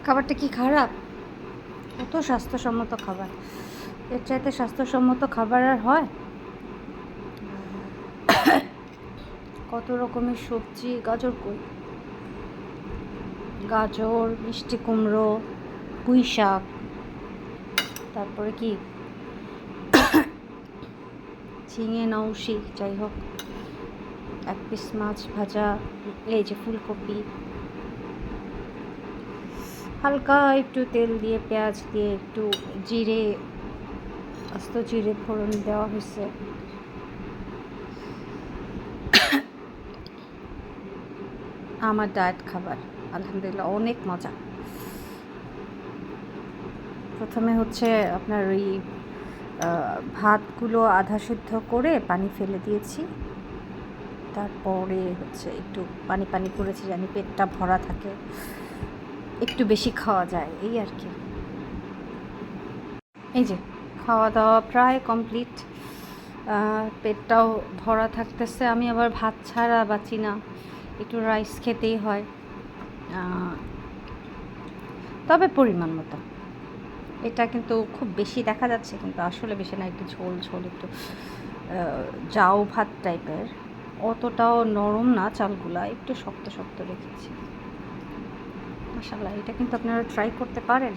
খাবারটা কি খারাপ? কত স্বাস্থ্যসম্মত খাবার, এর চাইতে স্বাস্থ্যসম্মত খাবার আর হয়? কত রকমের সবজি, গাজর, মিষ্টি কুমড়ো, পুঁই শাক, তারপরে কি ঝিঙে, নৌশি, যাই হোক, এক পিস মাছ ভাজা, এই যে ফুলকপি, হালকা একটু তেল দিয়ে, পেঁয়াজ দিয়ে, একটু জিরে, আস্ত জিরে ফোড়ন দেওয়া হয়েছে। আমার ডায়েট খাবার আলহামদুলিল্লাহ অনেক মজা। প্রথমে হচ্ছে আপনার ওই ভাতগুলো আধা সিদ্ধ করে পানি ফেলে দিয়েছি, তারপরে হচ্ছে একটু পানি পানি করেছি জানি পেটটা ভরা থাকে, একটু বেশি খাওয়া যায় এই আর কি। এই যে খাওয়া দাওয়া প্রায় কমপ্লিট, পেটটাও ভরা থাকতেছে। আমি আবার ভাত ছাড়া বাঁচি না, একটু রাইস খেতেই হয়, তবে পরিমাণ মতো। এটা কিন্তু খুব বেশি দেখা যাচ্ছে, কিন্তু আসলে বেশি না, একটু ঝোল ঝোল, একটু জাউ ভাত টাইপের, অতটাও নরম না, চালগুলা একটু শক্ত শক্ত রেখেছি। মাশাআল্লাহ, এটা কিন্তু আপনারা ট্রাই করতে পারেন।